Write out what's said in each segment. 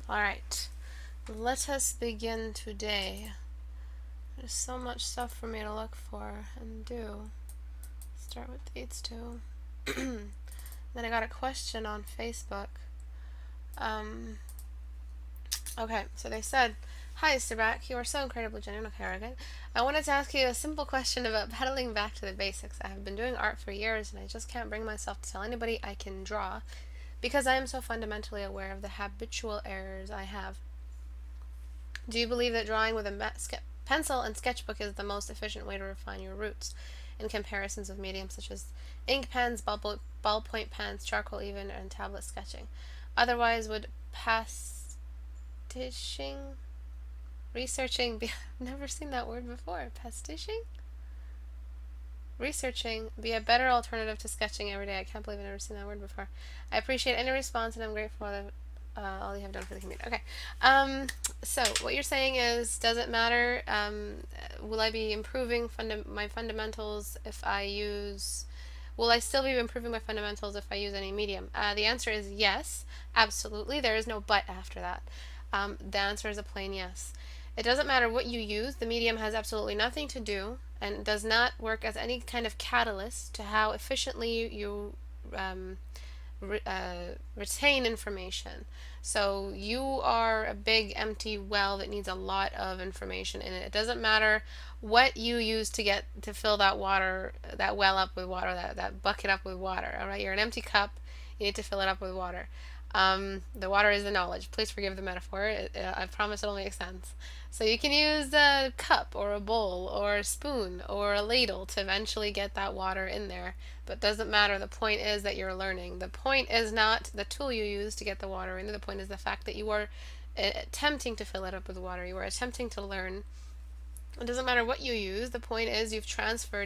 Alright, let us begin today. There's so much stuff for me to look for and do. Start with these two. Then I got a question on Facebook. Okay, so they said, "Hi, Istebrak, you are so incredibly genuine." Okay, very good. I wanted to ask you a simple question about pedaling back to the basics. I have been doing art for years and I just can't bring myself to tell anybody I can draw because I am so fundamentally aware of the habitual errors I have. Do you believe that drawing with a pencil and sketchbook is the most efficient way to refine your roots in comparisons of mediums such as ink pens, ballpoint pens, charcoal even, and tablet sketching? Otherwise, would pastiching, researching be... I've never seen that word before. Pastiching? Researching be a better alternative to sketching every day. I can't believe I've never seen that word before. I appreciate any response and I'm grateful for all you have done for the community. Okay. So what you're saying is, does it matter? Will I be improving my fundamentals if I use... Will I still be improving my fundamentals if I use any medium? The answer is yes, absolutely. There is no but after that. The answer is a plain yes. It doesn't matter what you use. The medium has absolutely nothing to do and does not work as any kind of catalyst to how efficiently you retain information. So you are a big empty well that needs a lot of information in it. It doesn't matter what you use to fill that water, that well up with water, that bucket up with water. All right, you're an empty cup. You need to fill it up with water. The water is the knowledge. Please forgive the metaphor. I promise it'll make sense. So you can use a cup or a bowl or a spoon or a ladle to eventually get that water in there. But doesn't matter. The point is that you're learning. The point is not the tool you use to get the water in there. The point is the fact that you are attempting to fill it up with water. You are attempting to learn. It doesn't matter what you use. The point is you're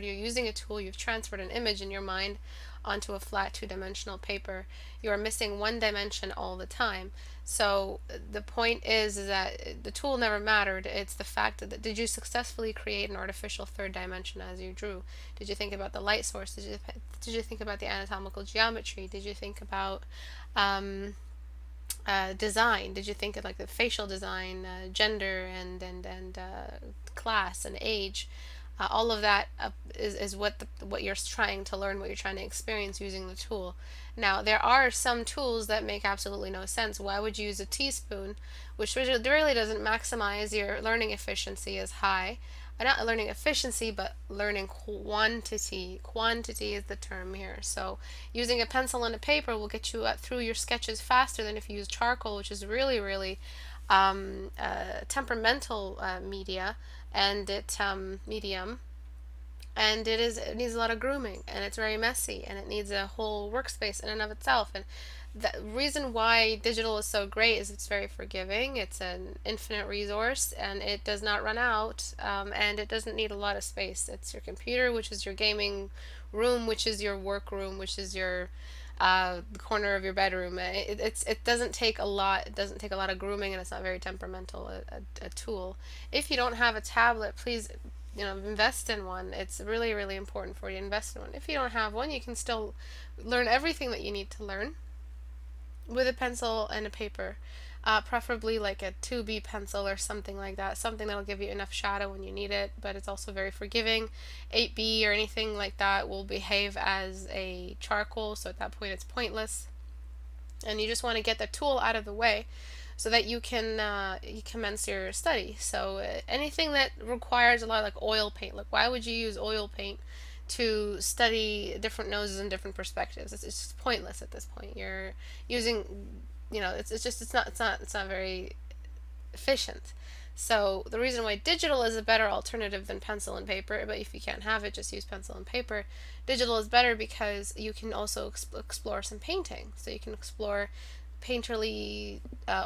using a tool, you've transferred an image in your mind onto a flat two-dimensional paper. You are missing one dimension all the time. So the point is that the tool never mattered. It's the fact that did you successfully create an artificial third dimension as you drew? Did you think about the light source? Did you think about the anatomical geometry? Did you think about design? Did you think of like the facial design, gender, and class and age? All of that is what you're trying to learn, what you're trying to experience using the tool. Now, there are some tools that make absolutely no sense. Why would you use a teaspoon, which really doesn't maximize your learning efficiency as high? Not learning efficiency, but learning quantity. Quantity is the term here. So using a pencil and a paper will get you through your sketches faster than if you use charcoal, which is really temperamental media, and medium, and it needs a lot of grooming, and it's very messy, and it needs a whole workspace in and of itself. And the reason why digital is so great is it's very forgiving. It's an infinite resource, and it does not run out, and it doesn't need a lot of space. It's your computer, which is your gaming room, which is your work room, which is your the corner of your bedroom. It doesn't take a lot. It doesn't take a lot of grooming, and it's not very temperamental a tool. If you don't have a tablet, please invest in one. It's really important for you to invest in one. If you don't have one, you can still learn everything that you need to learn with a pencil and a paper. Preferably like a 2B pencil or something like that, something that'll give you enough shadow when you need it, but it's also very forgiving. 8B or anything like that will behave as a charcoal, so at that point it's pointless. And you just want to get the tool out of the way so that you can commence your study. So anything that requires a lot, like oil paint, like why would you use oil paint to study different noses and different perspectives? It's just pointless at this point. You're using, it's not very efficient. So the reason why digital is a better alternative than pencil and paper, but if you can't have it, just use pencil and paper. Digital is better because you can also explore some painting. So you can explore painterly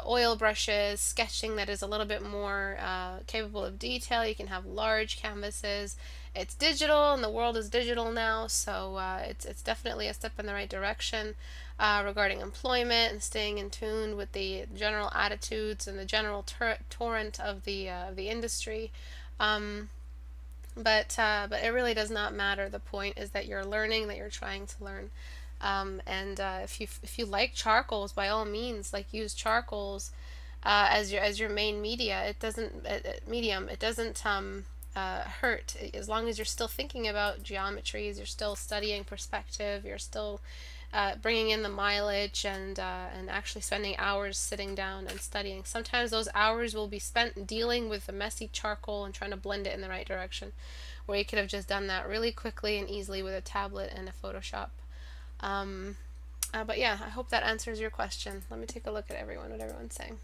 oil brushes, sketching that is a little bit more capable of detail. You can have large canvases. It's digital, and the world is digital now, so it's definitely a step in the right direction regarding employment and staying in tune with the general attitudes and the general torrent of the industry. But it really does not matter. The point is that you're learning, that you're trying to learn. And if you like charcoals, by all means, like use charcoals as your main media. It doesn't medium. It doesn't hurt as long as you're still thinking about geometries. You're still studying perspective. You're still bringing in the mileage and actually spending hours sitting down and studying. Sometimes those hours will be spent dealing with the messy charcoal and trying to blend it in the right direction, where you could have just done that really quickly and easily with a tablet and a Photoshop. But yeah, I hope that answers your question. Let me take a look at what everyone's saying.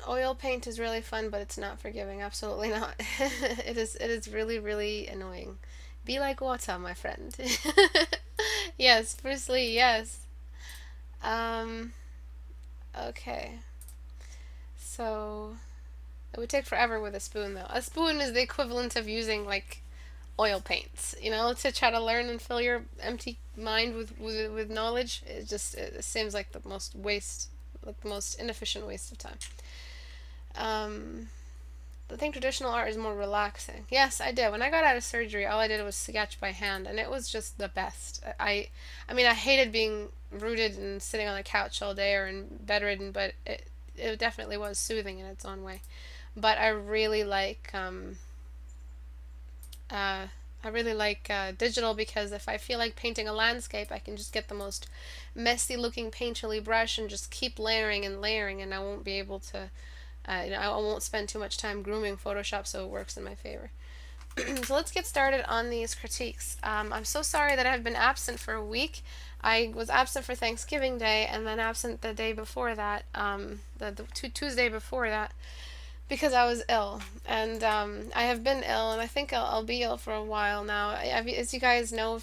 Oil paint is really fun, but it's not forgiving. Absolutely not. It is really, really annoying. Be like water, my friend. Yes, Bruce Lee, yes. Um, okay. So, it would take forever with a spoon, though. A spoon is the equivalent of using, like, oil paints, to try to learn and fill your empty mind with knowledge. It seems like the most inefficient waste of time. I think traditional art is more relaxing. Yes, I did. When I got out of surgery, all I did was sketch by hand, and it was just the best. I mean, I hated being rooted and sitting on the couch all day or in bedridden, but it definitely was soothing in its own way. But I really like digital, because if I feel like painting a landscape, I can just get the most messy looking painterly brush and just keep layering and layering, and I won't be able to, I won't spend too much time grooming Photoshop, so it works in my favor. So let's get started on these critiques. I'm so sorry that I've been absent for a week. I was absent for Thanksgiving Day and then absent the day before that, the Tuesday before that, because I was ill, and I have been ill, and I think I'll be ill for a while now. As you guys know,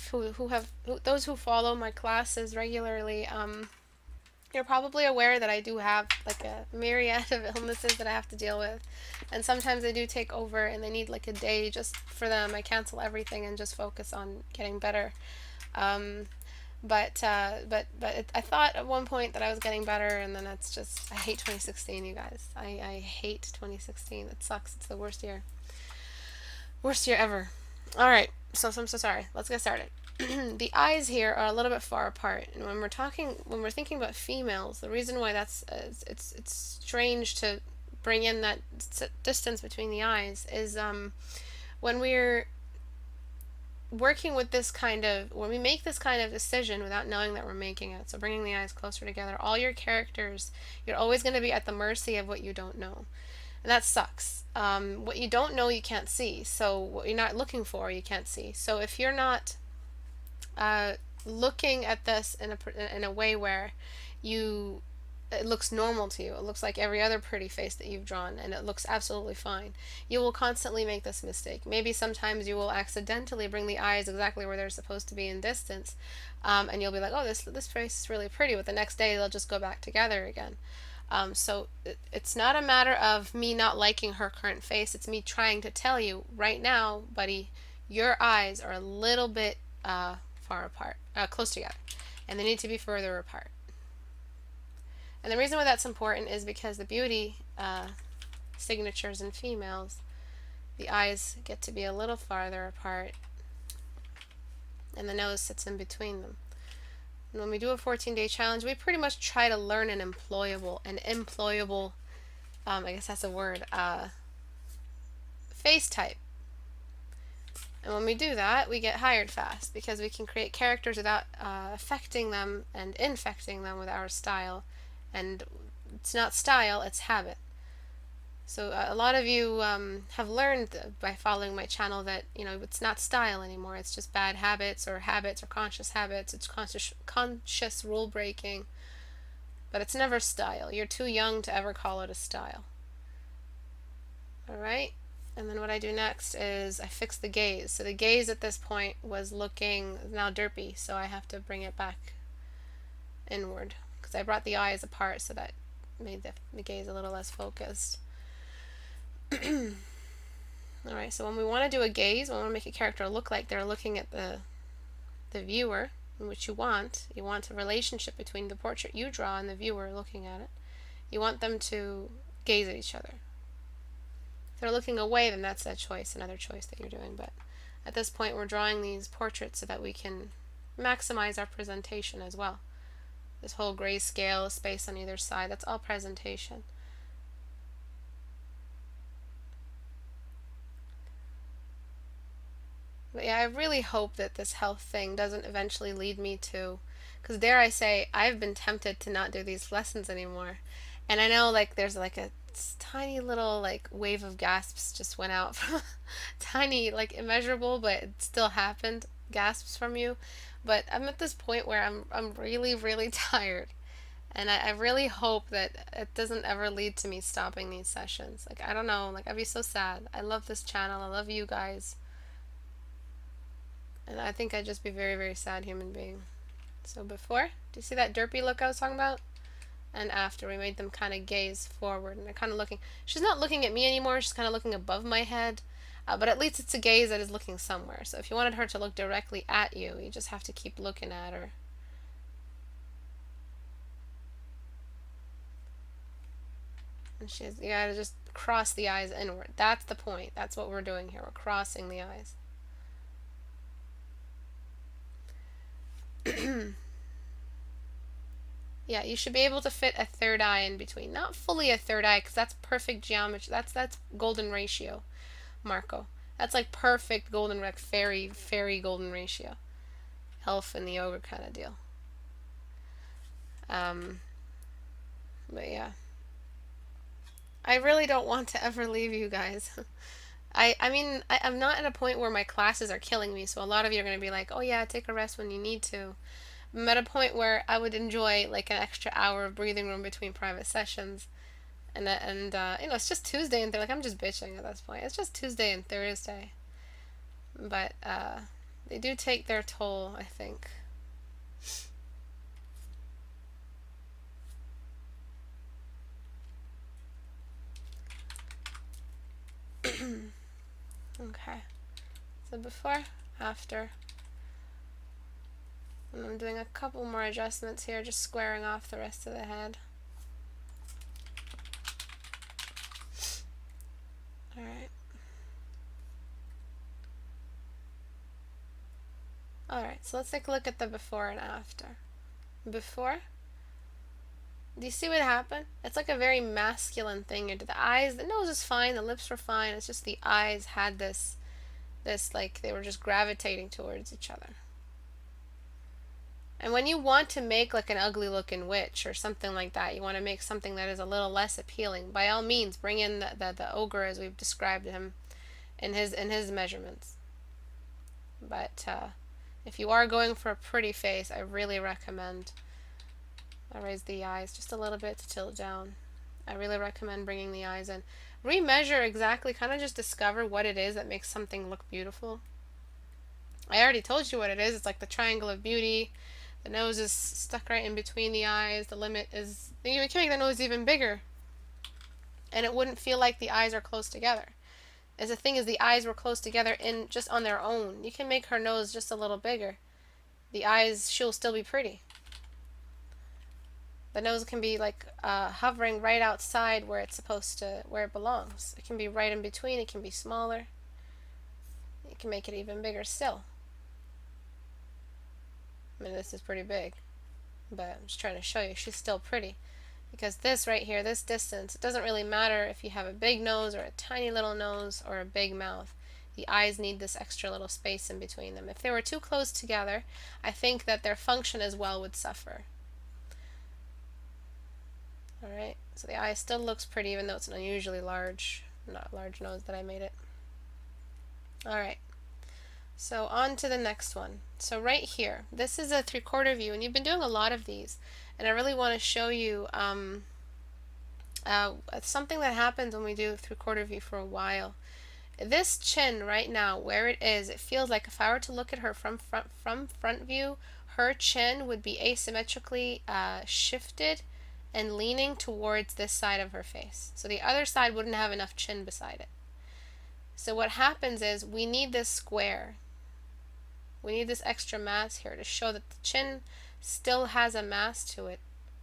those who follow my classes regularly, you're probably aware that I do have like a myriad of illnesses that I have to deal with, and sometimes they do take over, and they need like a day just for them. I cancel everything and just focus on getting better. Um, I thought at one point that I was getting better, and then I hate 2016, you guys. I hate 2016. It sucks. It's the worst year ever. All right, so I'm so sorry. Let's get started. The eyes here are a little bit far apart, and when we're thinking about females, the reason why it's strange to bring in that distance between the eyes is when we're working with when we make this kind of decision without knowing that we're making it, so bringing the eyes closer together, all your characters, you're always going to be at the mercy of what you don't know. And that sucks. What you don't know, you can't see. So what you're not looking for, you can't see. So if you're not looking at this in a way where it looks normal to you, it looks like every other pretty face that you've drawn, and it looks absolutely fine, you will constantly make this mistake. Maybe sometimes you will accidentally bring the eyes exactly where they're supposed to be in distance, and you'll be like, oh, this face is really pretty, but the next day they'll just go back together again. So it's not a matter of me not liking her current face. It's me trying to tell you right now, buddy, your eyes are a little bit far apart, close together, and they need to be further apart. And the reason why that's important is because the beauty signatures in females, the eyes get to be a little farther apart, and the nose sits in between them. And when we do a 14-day challenge, we pretty much try to learn an employable, I guess that's a word, face type. And when we do that, we get hired fast, because we can create characters without affecting them and infecting them with our style. And it's not style, it's habit. So a lot of you have learned by following my channel that it's not style anymore. It's just bad habits or conscious habits. It's conscious rule breaking, but it's never style. You're too young to ever call it a style. All right. And then what I do next is I fix the gaze. So the gaze at this point was looking now derpy, so I have to bring it back inward, because I brought the eyes apart, so that made the gaze a little less focused. Alright, so when we want to do a gaze, when we want to make a character look like they're looking at the viewer, which you want a relationship between the portrait you draw and the viewer looking at it. You want them to gaze at each other. If they're looking away, then that's another choice that you're doing. But at this point, we're drawing these portraits so that we can maximize our presentation as well. This whole grayscale space on either side, that's all presentation. But yeah, I really hope that this health thing doesn't eventually lead me to, because dare I say, I've been tempted to not do these lessons anymore. And I know like there's like a tiny little like wave of gasps just went out from tiny, like immeasurable, but it still happened, gasps from you. But I'm at this point where I'm really, really tired. And I really hope that it doesn't ever lead to me stopping these sessions. Like, I don't know, like, I'd be so sad. I love this channel. I love you guys. And I think I'd just be a very, very sad human being. So before, do you see that derpy look I was talking about? And after, we made them kind of gaze forward. And they're kind of looking, she's not looking at me anymore. She's kind of looking above my head. But at least it's a gaze that is looking somewhere. So if you wanted her to look directly at you, you just have to keep looking at her. And you gotta just cross the eyes inward. That's the point. That's what we're doing here. We're crossing the eyes. Yeah, you should be able to fit a third eye in between. Not fully a third eye, because that's perfect geometry. That's golden ratio, Marco. That's like perfect golden fairy golden ratio. Elf and the ogre kind of deal. Um, but yeah. I really don't want to ever leave you guys. I mean, I'm not at a point where my classes are killing me, so a lot of you are going to be like, oh yeah, take a rest when you need to. I'm at a point where I would enjoy like an extra hour of breathing room between private sessions. And you know, it's just Tuesday and like I'm just bitching at this point. It's just Tuesday and Thursday. But they do take their toll, I think. Okay. So before, after. And I'm doing a couple more adjustments here, just squaring off the rest of the head. Alright. Alright, so let's take a look at the before and after. Before, do you see what happened? It's like a very masculine thing into the eyes. The nose is fine, the lips were fine. It's just the eyes had this like they were just gravitating towards each other. And when you want to make like an ugly looking witch or something like that, you want to make something that is a little less appealing, by all means bring in the ogre as we've described him in his measurements. But if you are going for a pretty face, I really recommend, I raise the eyes just a little bit to tilt down. I really recommend bringing the eyes in. Remeasure exactly, kind of just discover what it is that makes something look beautiful. I already told you what it is. It's like the triangle of beauty. The nose is stuck right in between the eyes. The limit is, you can make the nose even bigger. And it wouldn't feel like the eyes are close together. As the thing is, the eyes were close together in just on their own. You can make her nose just a little bigger. The eyes, she'll still be pretty. The nose can be like hovering right outside where it's supposed to, where it belongs. It can be right in between. It can be smaller. You can make it even bigger still. I mean, this is pretty big, but I'm just trying to show you she's still pretty. Because this right here, this distance, it doesn't really matter if you have a big nose or a tiny little nose or a big mouth. The eyes need this extra little space in between them. If they were too close together, I think that their function as well would suffer. Alright, so the eye still looks pretty even though it's an unusually large, not large nose that I made it. Alright. So on to the next one. So right here, this is a 3/4 view, and you've been doing a lot of these, and I really want to show you something that happens when we do 3/4 view for a while. This chin right now, where it is, it feels like if I were to look at her from front view, her chin would be asymmetrically shifted and leaning towards this side of her face. So the other side wouldn't have enough chin beside it. So what happens is we need this square. We need this extra mass here to show that the chin still has a mass to it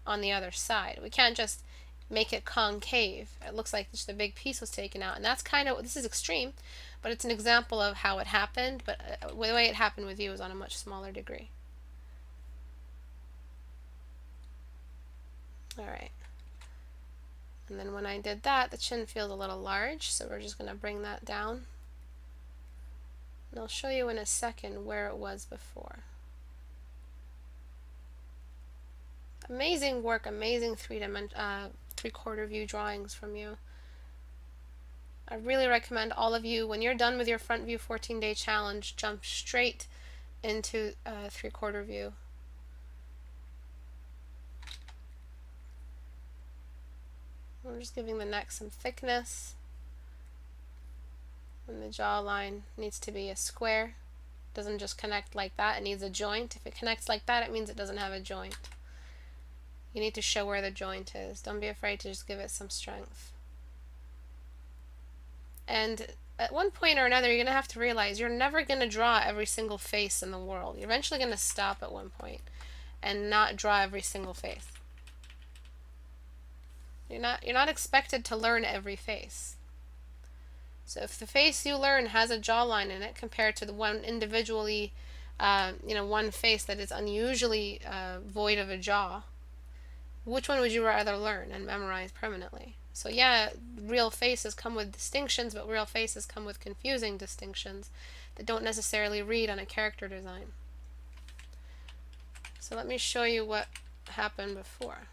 on the other side. We can't just make it concave. It looks like just a big piece was taken out. And that's kind of, this is extreme, but it's an example of how it happened. But the way it happened with you is on a much smaller degree. All right. And then when I did that, the chin feels a little large, so we're just going to bring that down. And I'll show you in a second where it was before. Amazing work, amazing three-quarter view drawings from you. I really recommend all of you, when you're done with your front view 14-day challenge, jump straight into three-quarter view. We're just giving the neck some thickness. And the jawline needs to be a square. It doesn't just connect like that, it needs a joint. If it connects like that, it means it doesn't have a joint. You need to show where the joint is. Don't be afraid to just give it some strength. And at one point or another, you're going to have to realize you're never going to draw every single face in the world. You're eventually going to stop at one point and not draw every single face. You're not expected to learn every face. So if the face you learn has a jawline in it compared to the one individually, one face that is unusually void of a jaw, which one would you rather learn and memorize permanently? So yeah, real faces come with distinctions, but real faces come with confusing distinctions that don't necessarily read on a character design. So let me show you what happened before.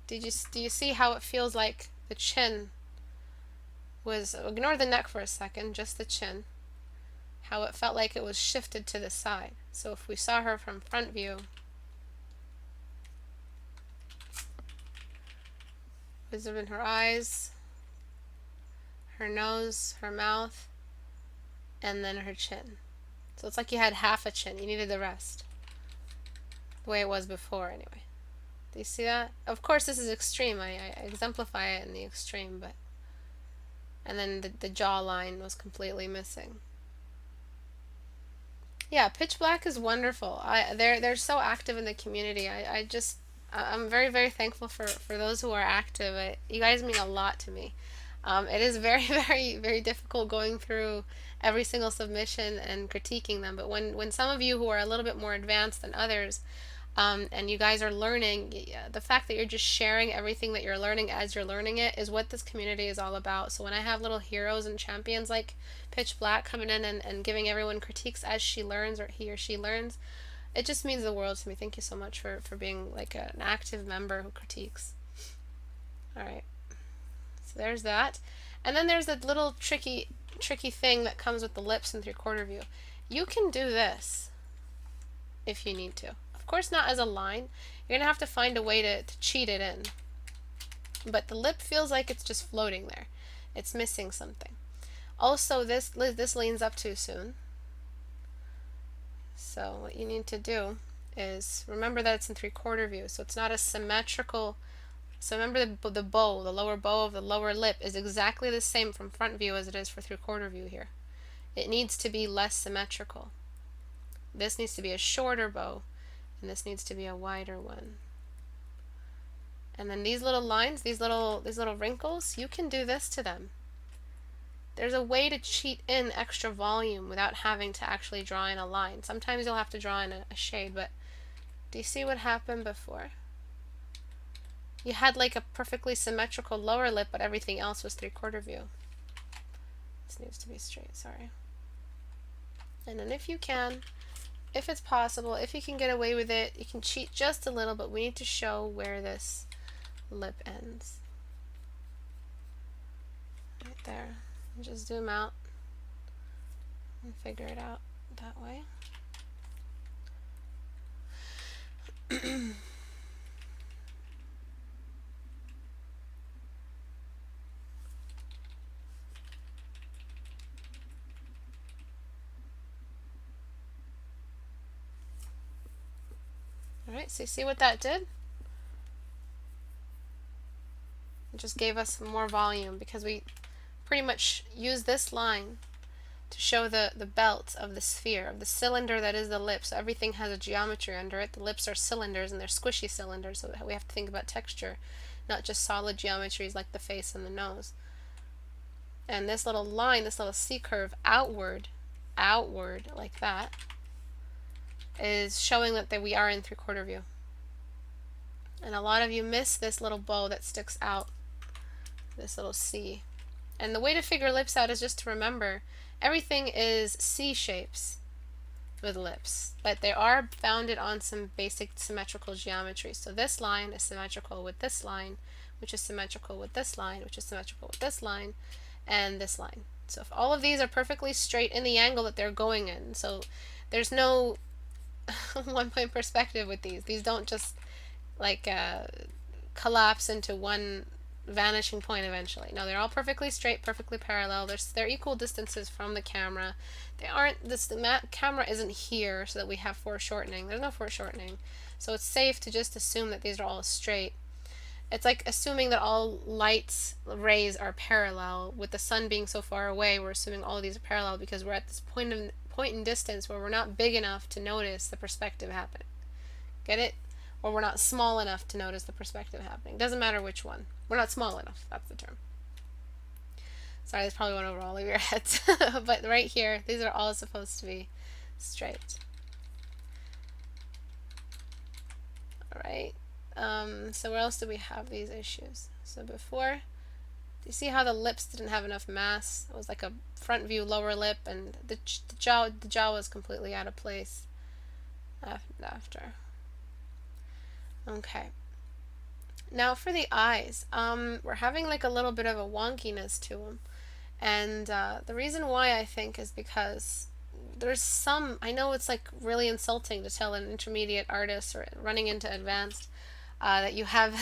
Do you see how it feels like the chin was, ignore the neck for a second, just the chin, how it felt like it was shifted to the side. So if we saw her from front view, visible in her eyes, her nose, her mouth, and then her chin. So it's like you had half a chin, you needed the rest. The way it was before, anyway. Do you see that? Of course, this is extreme. I exemplify it in the extreme, but... And then the jawline was completely missing. Yeah, Pitch Black is wonderful. They're so active in the community. I'm very, very thankful for those who are active. You guys mean a lot to me. It is very, very, very difficult going through every single submission and critiquing them, but when some of you who are a little bit more advanced than others, and you guys are learning, the fact that you're just sharing everything that you're learning as you're learning it is what this community is all about. So when I have little heroes and champions like Pitch Black coming in and giving everyone critiques as she learns, or he or she learns, it just means the world to me. Thank you so much for being like an active member who critiques. Alright, so there's that. And then there's that little tricky thing that comes with the lips in three-quarter view. You can do this if you need to. Of course not as a line. You're going to have to find a way to cheat it in. But the lip feels like it's just floating there. It's missing something. Also, this leans up too soon. So what you need to do is remember that it's in three-quarter view, so it's not a symmetrical. So remember the bow, the lower bow of the lower lip is exactly the same from front view as it is for three-quarter view here. It needs to be less symmetrical. This needs to be a shorter bow, and this needs to be a wider one. And then these little lines, these little wrinkles, you can do this to them. There's a way to cheat in extra volume without having to actually draw in a line. Sometimes you'll have to draw in a shade, but do you see what happened before? You had like a perfectly symmetrical lower lip, but everything else was three-quarter view. This needs to be straight, sorry. And then if you can, if it's possible, if you can get away with it, you can cheat just a little, but we need to show where this lip ends. Right there. Just zoom out and figure it out that way. Alright, so you see what that did? It just gave us more volume because we pretty much use this line to show the belt of the sphere, of the cylinder that is the lips. So everything has a geometry under it. The lips are cylinders, and they're squishy cylinders, so we have to think about texture, not just solid geometries like the face and the nose. And this little line, this little C-curve outward like that, is showing that we are in three-quarter view. And a lot of you miss this little bow that sticks out, this little C. And the way to figure lips out is just to remember everything is C shapes with lips, but they are founded on some basic symmetrical geometry. So this line is symmetrical with this line, which is symmetrical with this line, which is symmetrical with this line, and this line. So if all of these are perfectly straight in the angle that they're going in, so there's no one point perspective with these. These don't just like collapse into one vanishing point eventually. No, they're all perfectly straight, perfectly parallel. They're equal distances from the camera. They aren't, the camera isn't here so that we have foreshortening. There's no foreshortening. So it's safe to just assume that these are all straight. It's like assuming that all light rays are parallel. With the sun being so far away, we're assuming all of these are parallel because we're at this point in distance where we're not big enough to notice the perspective happening. Get it? Or we're not small enough to notice the perspective happening. Doesn't matter which one. We're not small enough. That's the term. Sorry, this probably went over all of your heads. But right here, these are all supposed to be straight. Alright. So where else do we have these issues? So before, do you see how the lips didn't have enough mass? It was like a front view lower lip, and the jaw was completely out of place after. Okay. Now for the eyes, we're having like a little bit of a wonkiness to them. And the reason why I think is because there's some, I know it's like really insulting to tell an intermediate artist or running into advanced that you have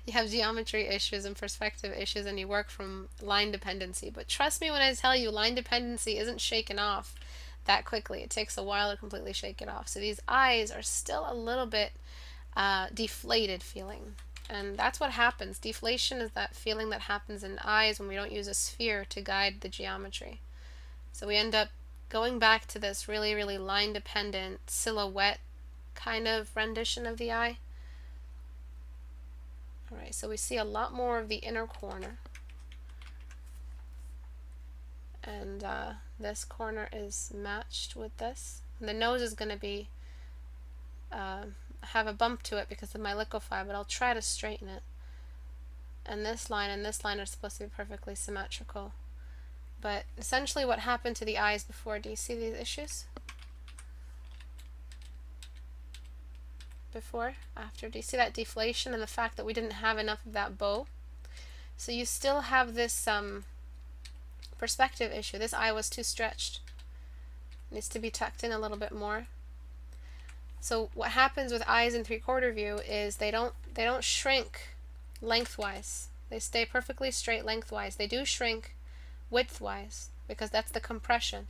you have geometry issues and perspective issues and you work from line dependency. But trust me when I tell you, line dependency isn't shaken off that quickly. It takes a while to completely shake it off. So these eyes are still a little bit deflated feeling. And that's what happens. Deflation is that feeling that happens in eyes when we don't use a sphere to guide the geometry. So we end up going back to this really, really line-dependent silhouette kind of rendition of the eye. Alright, so we see a lot more of the inner corner. And this corner is matched with this. And the nose is going to be have a bump to it because of my liquefy, but I'll try to straighten it. And this line are supposed to be perfectly symmetrical. But essentially what happened to the eyes before, do you see these issues? Before, after, do you see that deflation and the fact that we didn't have enough of that bow? So you still have this perspective issue. This eye was too stretched. It needs to be tucked in a little bit more. So what happens with eyes in 3/4 view is they don't shrink lengthwise. They stay perfectly straight lengthwise. They do shrink widthwise because that's the compression.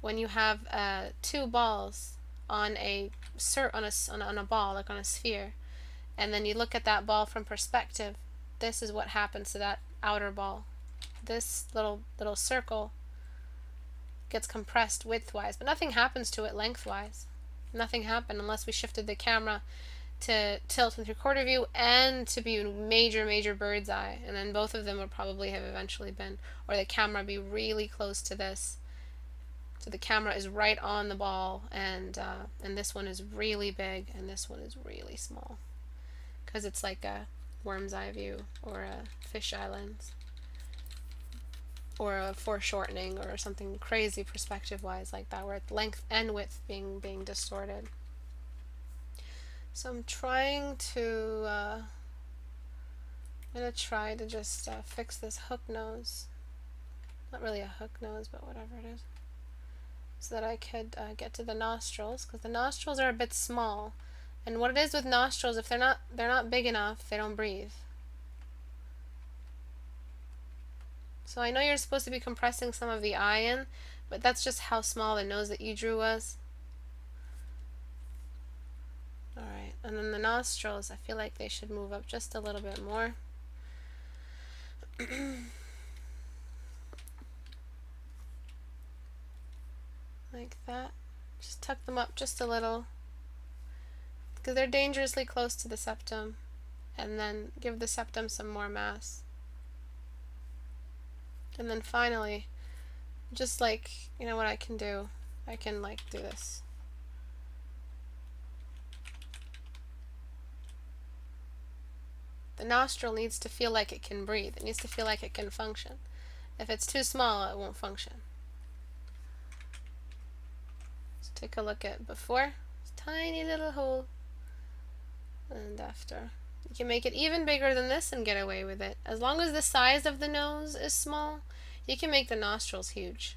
When you have two balls on a ball, like on a sphere, and then you look at that ball from perspective, this is what happens to that outer ball. This little circle gets compressed widthwise, but nothing happens to it lengthwise. Nothing happened unless we shifted the camera to tilt in 3/4 view and to be major bird's eye, and then both of them would probably have eventually been, or the camera be really close to this. So the camera is right on the ball, and this one is really big, and this one is really small, because it's like a worm's eye view or a fisheye lens, or a foreshortening or something crazy perspective-wise like that, where it's length and width being distorted. So I'm trying to, I'm going to try to just fix this hook nose. Not really a hook nose, but whatever it is. So that I could get to the nostrils, because the nostrils are a bit small. And what it is with nostrils, if they're not big enough, they don't breathe. So I know you're supposed to be compressing some of the eye in, but that's just how small the nose that you drew was. Alright, and then the nostrils, I feel like they should move up just a little bit more. Like that. Just tuck them up just a little, because they're dangerously close to the septum, and then give the septum some more mass. And then finally, just like, you know what I can do? I can like do this. The nostril needs to feel like it can breathe. It needs to feel like it can function. If it's too small, it won't function. Let's take a look at before. Tiny little hole. And after. You can make it even bigger than this and get away with it. As long as the size of the nose is small, you can make the nostrils huge.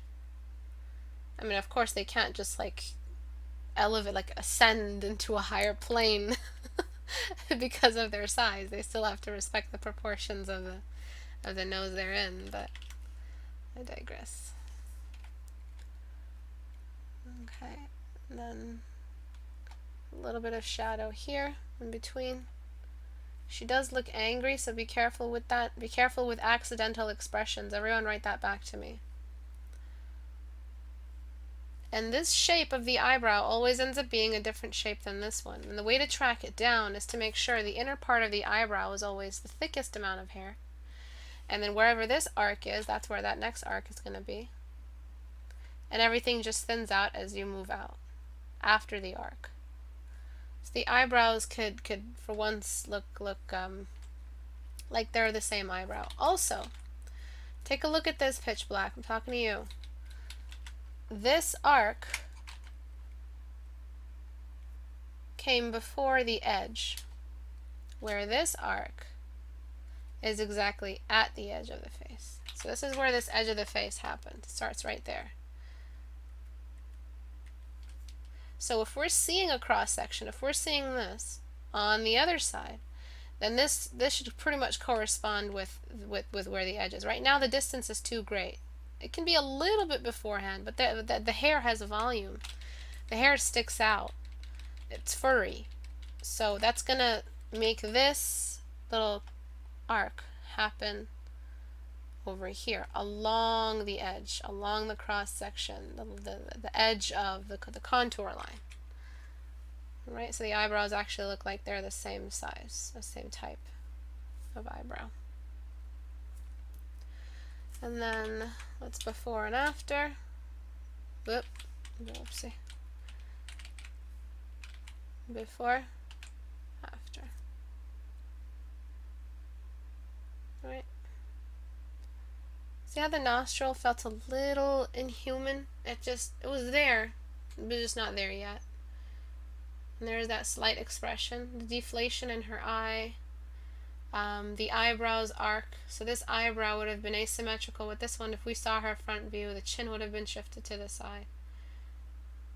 I mean, of course, they can't just like elevate, like ascend into a higher plane because of their size. They still have to respect the proportions of the nose they're in, but I digress. Okay, and then a little bit of shadow here in between. She does look angry, so be careful with that. Be careful with accidental expressions. Everyone write that back to me. And this shape of the eyebrow always ends up being a different shape than this one. And the way to track it down is to make sure the inner part of the eyebrow is always the thickest amount of hair. And then wherever this arc is, that's where that next arc is going to be. And everything just thins out as you move out after the arc. So the eyebrows could for once look like they're the same eyebrow. Also, take a look at this pitch black. I'm talking to you. This arc came before the edge, where this arc is exactly at the edge of the face. So this is where this edge of the face happened. It starts right there. So if we're seeing a cross section, if we're seeing this on the other side, then this should pretty much correspond with where the edge is. Right now the distance is too great. It can be a little bit beforehand, but the hair has a volume. The hair sticks out. It's furry. So that's going to make this little arc happen over here, along the edge, along the cross section, the edge of the contour line. Right? So the eyebrows actually look like they're the same size, the same type of eyebrow. And then let's before and after. Oopsie. Before, after. Right. See how the nostril felt a little inhuman? It was there, but just not there yet. And there's that slight expression, the deflation in her eye. The eyebrows arc. So this eyebrow would have been asymmetrical with this one. If we saw her front view, the chin would have been shifted to the side.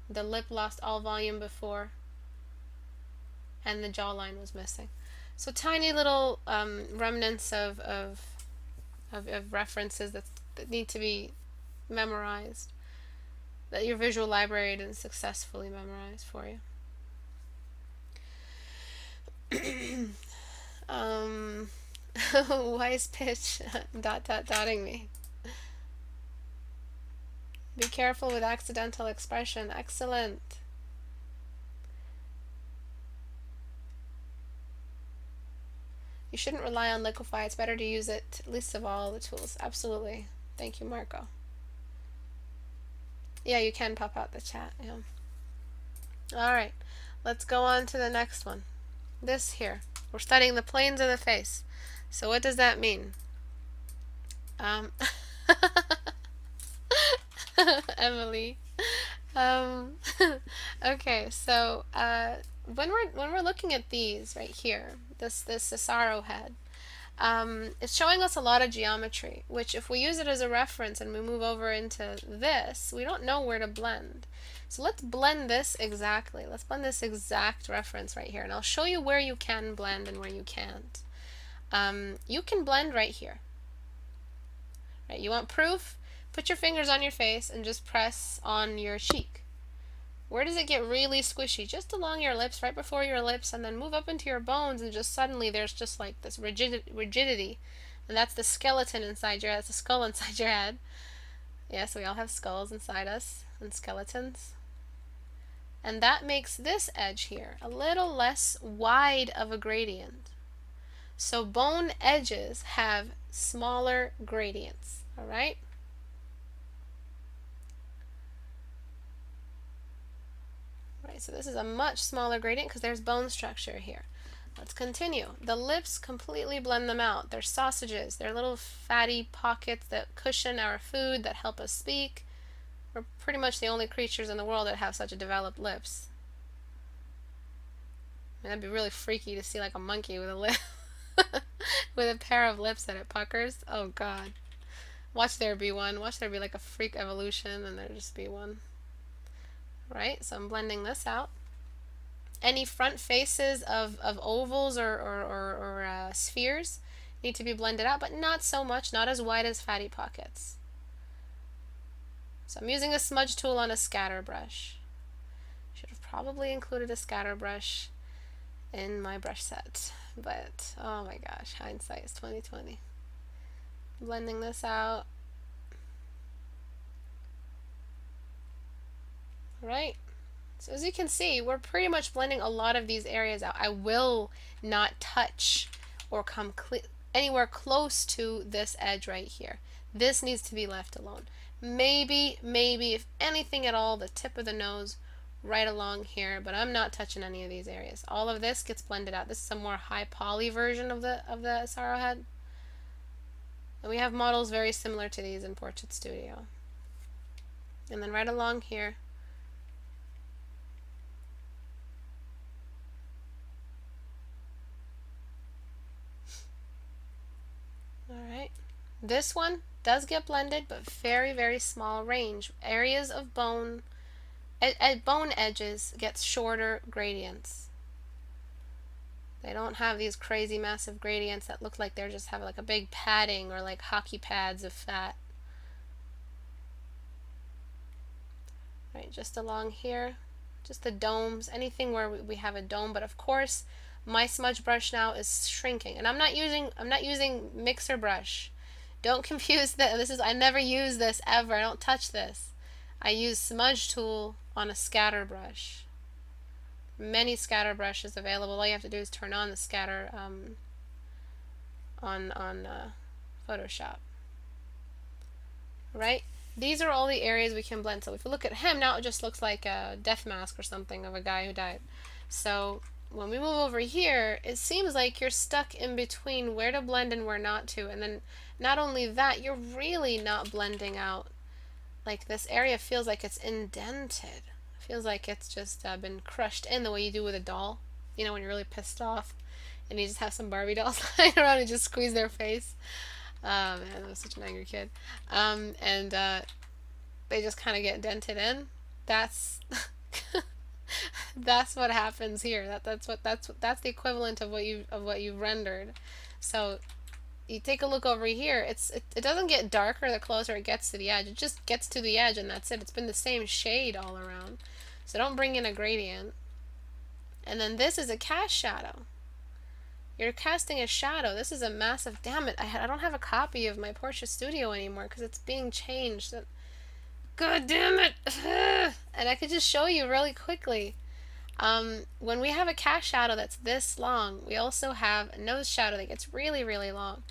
The lip lost all volume before, and the jawline was missing. So tiny little remnants of references that need to be memorized, that your visual library didn't successfully memorize for you. Wise pitch dotting me. Be careful with accidental expression. Excellent. You shouldn't rely on liquify. It's better to use it, least of all the tools. Absolutely. Thank you, Marco. Yeah, you can pop out the chat. Yeah. Alright, let's go on to the next one. This here. We're studying the planes of the face. So what does that mean? Emily. Okay, so when we're looking at these right here, this Cesaro head, it's showing us a lot of geometry, which if we use it as a reference and we move over into this, we don't know where to blend. So let's blend this exactly. Let's blend this exact reference right here, and I'll show you where you can blend and where you can't. You can blend right here. Right? You want proof? Put your fingers on your face and just press on your cheek. Where does it get really squishy? Just along your lips, right before your lips, and then move up into your bones, and just suddenly there's just like this rigidity. And that's the skeleton inside your head. That's the skull inside your head. Yes, we all have skulls inside us and skeletons. And that makes this edge here a little less wide of a gradient. So bone edges have smaller gradients, all right? Right, so this is a much smaller gradient because there's bone structure here. Let's continue. The lips completely blend them out. They're sausages. They're little fatty pockets that cushion our food, that help us speak. We're pretty much the only creatures in the world that have such a developed lips. I mean, that'd be really freaky to see like a monkey with a lip with a pair of lips that it puckers. Oh god. Watch there be one. Watch there be like a freak evolution and there just be one. Right? So I'm blending this out. Any front faces of ovals or spheres need to be blended out, but not so much, not as wide as fatty pockets. So I'm using a smudge tool on a scatter brush. Should have probably included a scatter brush in my brush set, but oh my gosh, hindsight is 2020. Blending this out. Right? So as you can see, we're pretty much blending a lot of these areas out. I will not touch or come anywhere close to this edge right here. This needs to be left alone. Maybe, if anything at all, the tip of the nose right along here, but I'm not touching any of these areas. All of this gets blended out. This is a more high poly version of the Sorrow Head. And we have models very similar to these in Portrait Studio. And then right along here, alright, this one does get blended, but very, very small range. Areas of bone, at bone edges gets shorter gradients. They don't have these crazy massive gradients that look like they're just having like a big padding or like hockey pads of fat. Right, just along here, just the domes, anything where we have a dome, but of course my smudge brush now is shrinking, and I'm not using mixer brush. Don't confuse that. I never use this ever. I don't touch this. I use smudge tool on a scatter brush. Many scatter brushes available. All you have to do is turn on the scatter on Photoshop. Right? These are all the areas we can blend. So if you look at him now, it just looks like a death mask or something of a guy who died. So when we move over here, it seems like you're stuck in between where to blend and where not to. And then not only that, you're really not blending out. Like this area feels like it's indented. Feels like it's just been crushed in the way you do with a doll. You know, when you're really pissed off and you just have some Barbie dolls lying around and just squeeze their face. Man, I was such an angry kid. They just kind of get dented in. That's that's what happens here. That's the equivalent of what you've rendered. So you take a look over here. It doesn't get darker the closer it gets to the edge. It just gets to the edge and that's it. It's been the same shade all around. So don't bring in a gradient. And then this is a cast shadow. You're casting a shadow. This is a massive, damn it, I don't have a copy of my Portrait Studio anymore because it's being changed. God damn it. And I could just show you really quickly. When we have a cast shadow that's this long, we also have a nose shadow that gets really, really long.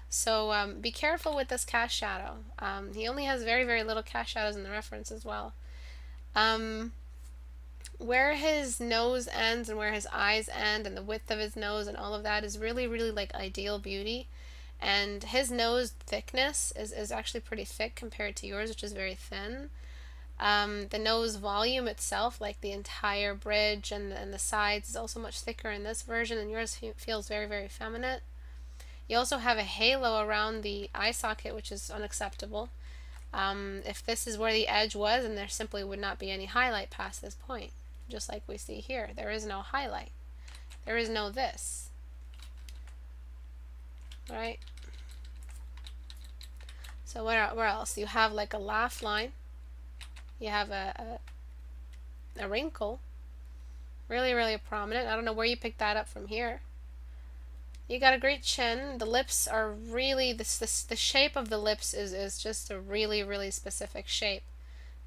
So be careful with this cast shadow. He only has very, very little cast shadows in the reference as well. Where his nose ends and where his eyes end and the width of his nose and all of that is really, really like ideal beauty. And his nose thickness is actually pretty thick compared to yours, which is very thin. The nose volume itself, like the entire bridge and the sides, is also much thicker in this version, and yours feels very, very feminine. You also have a halo around the eye socket, which is unacceptable. If this is where the edge was, and there simply would not be any highlight past this point, just like we see here. There is no highlight. There is no this. Right? So where else? You have like a laugh line. You have a wrinkle. Really, really prominent. I don't know where you picked that up from here. You got a great chin. The lips are really, the shape of the lips is just a really, really specific shape.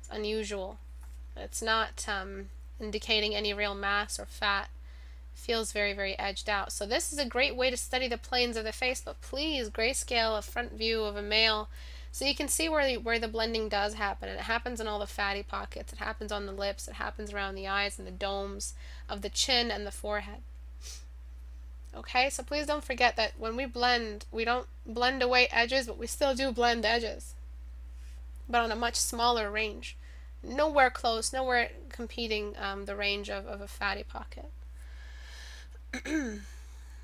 It's unusual. It's not indicating any real mass or fat. It feels very, very edged out. So this is a great way to study the planes of the face, but please grayscale a front view of a male so you can see where the blending does happen. And it happens in all the fatty pockets. It happens on the lips. It happens around the eyes and the domes of the chin and the forehead. Okay, so please don't forget that when we blend, we don't blend away edges, but we still do blend edges, but on a much smaller range. Nowhere close, nowhere competing the range of a fatty pocket.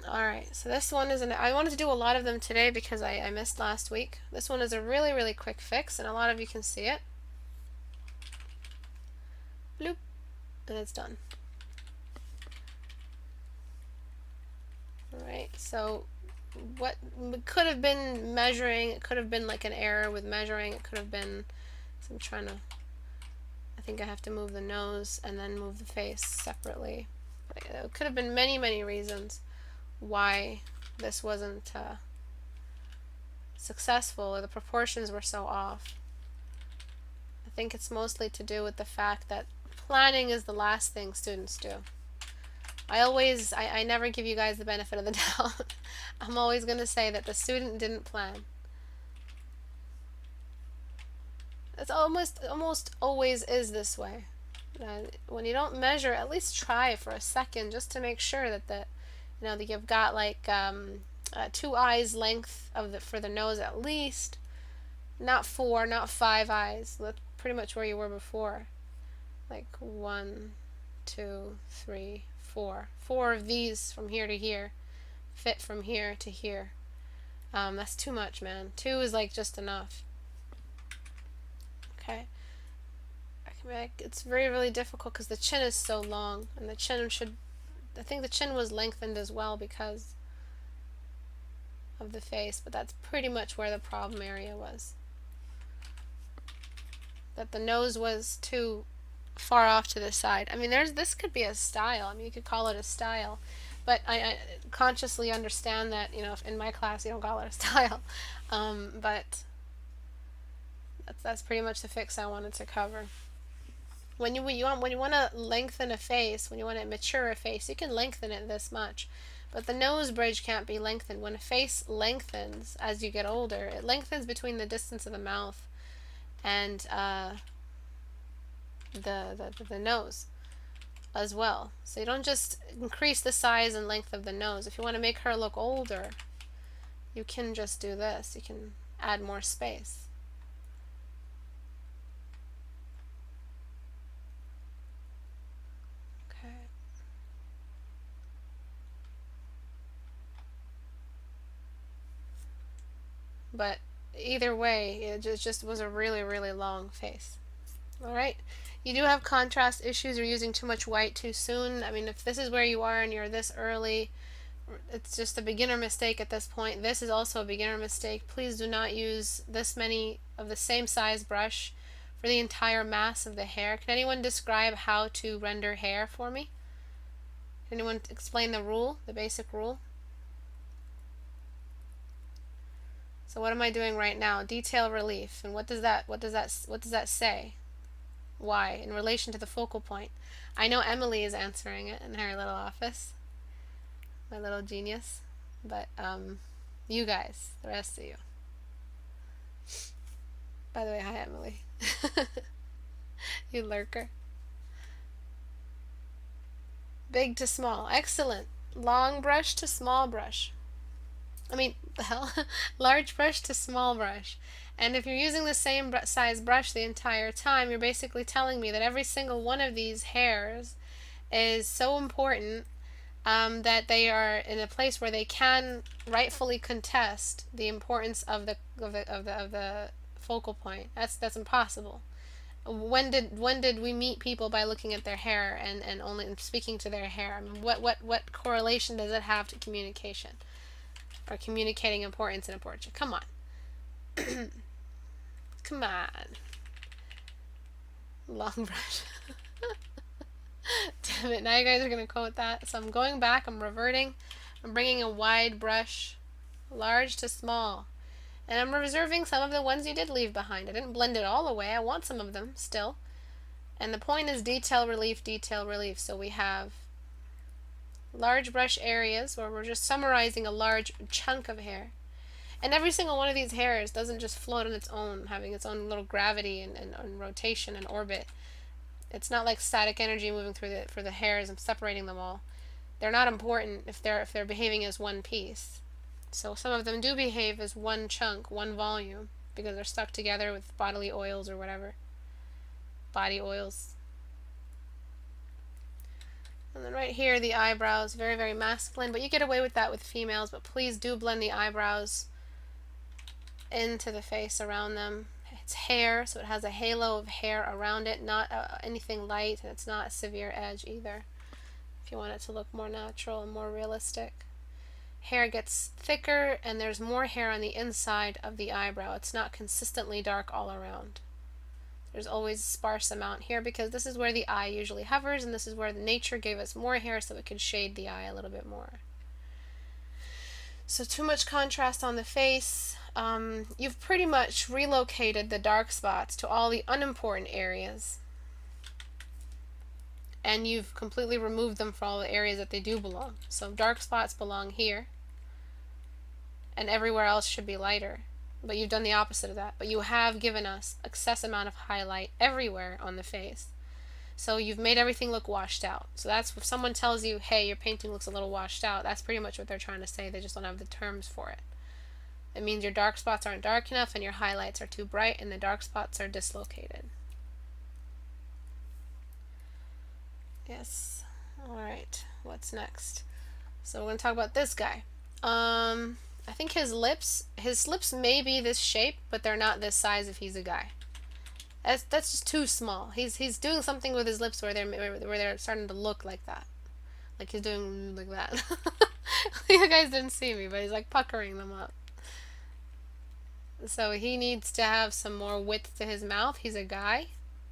Alright, so this one is I wanted to do a lot of them today because I missed last week. This one is a really, really quick fix, and a lot of you can see it. Bloop, and it's done. Alright, so what could have been measuring, it could have been like an error with measuring, it could have been, so I'm trying to, I think I have to move the nose and then move the face separately. It could have been many, many reasons why this wasn't successful, or the proportions were so off. I think it's mostly to do with the fact that planning is the last thing students do. I never give you guys the benefit of the doubt. I'm always going to say that the student didn't plan. It's almost always is this way. When you don't measure, at least try for a second just to make sure that that you've got like 2 eyes length for the nose at least, not 4, not 5 eyes. That's pretty much where you were before. Like 1, 2, 3, 4. 4 of these from here to here fit from here to here. That's too much, man. 2 is like just enough. Okay. It's very, really difficult because the chin is so long, and the chin I think the chin was lengthened as well because of the face, but that's pretty much where the problem area was. That the nose was too far off to the side. I mean, this could be a style. I mean, you could call it a style, but I consciously understand that, in my class you don't call it a style. But that's pretty much the fix I wanted to cover. When you want to lengthen a face, when you want to mature a face, you can lengthen it this much. But the nose bridge can't be lengthened. When a face lengthens as you get older, it lengthens between the distance of the mouth and the nose as well. So you don't just increase the size and length of the nose. If you want to make her look older, you can just do this. You can add more space. Okay. But either way, it just was a really, really long face. Alright, you do have contrast issues. You're using too much white too soon. I mean, if this is where you are and you're this early, it's just a beginner mistake at this point. This is also a beginner mistake. Please do not use this many of the same size brush for the entire mass of the hair. Can anyone describe how to render hair for me? Can anyone explain the rule, the basic rule? So what am I doing right now? Detail relief. And what does that say? Why in relation to the focal point? I know Emily is answering it in her little office, my little genius, but you guys, the rest of you. By the way, hi Emily. You lurker. Big to small. Excellent. Long brush to small brush. I mean, the hell? Large brush to small brush. And if you're using the same size brush the entire time, you're basically telling me that every single one of these hairs is so important that they are in a place where they can rightfully contest the importance of the focal point. That's impossible. When did we meet people by looking at their hair and only speaking to their hair? I mean, what correlation does it have to communication or communicating importance in a portrait? Come on. Come on. Long brush. Damn it, now you guys are going to quote that. So I'm going back, I'm reverting, I'm bringing a wide brush, large to small. And I'm reserving some of the ones you did leave behind. I didn't blend it all away, I want some of them still. And the point is detail relief, detail relief. So we have large brush areas where we're just summarizing a large chunk of hair. And every single one of these hairs doesn't just float on its own, having its own little gravity and rotation and orbit. It's not like static energy moving through for the hairs. I'm separating them all. they're not important if they're behaving as one piece. So some of them do behave as one chunk, one volume, because they're stuck together with bodily oils or whatever. Body oils. And then right here, the eyebrows, very, very masculine, but you get away with that with females, but please do blend the eyebrows into the face around them. It's hair, so it has a halo of hair around it, not anything light, and it's not a severe edge either, if you want it to look more natural and more realistic. Hair gets thicker, and there's more hair on the inside of the eyebrow. It's not consistently dark all around. There's always a sparse amount here because this is where the eye usually hovers, and this is where nature gave us more hair so it could shade the eye a little bit more. So too much contrast on the face. You've pretty much relocated the dark spots to all the unimportant areas, and you've completely removed them from all the areas that they do belong. So dark spots belong here, and everywhere else should be lighter. But you've done the opposite of that. But you have given us excess amount of highlight everywhere on the face. So you've made everything look washed out. So that's if someone tells you, hey, your painting looks a little washed out, that's pretty much what they're trying to say. They just don't have the terms for it. It means your dark spots aren't dark enough and your highlights are too bright and the dark spots are dislocated. Yes. Alright, what's next? So we're going to talk about this guy. I think his lips may be this shape, but they're not this size if he's a guy. That's just too small. He's doing something with his lips where they're starting to look like that. Like he's doing like that. You guys didn't see me, but he's like puckering them up. So he needs to have some more width to his mouth. He's a guy.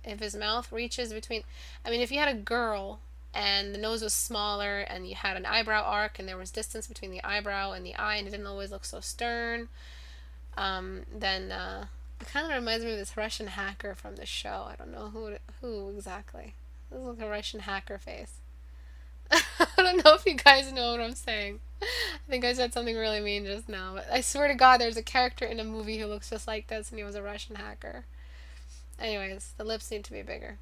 If his mouth reaches between, I mean, if you had a girl and the nose was smaller and you had an eyebrow arc and there was distance between the eyebrow and the eye and it didn't always look so stern, then it kind of reminds me of this Russian hacker from the show. I don't know who exactly. This is like a Russian hacker face. I don't know if you guys know what I'm saying. I think I said something really mean just now, but I swear to God there's a character in a movie who looks just like this and he was a Russian hacker. Anyways, the lips need to be bigger.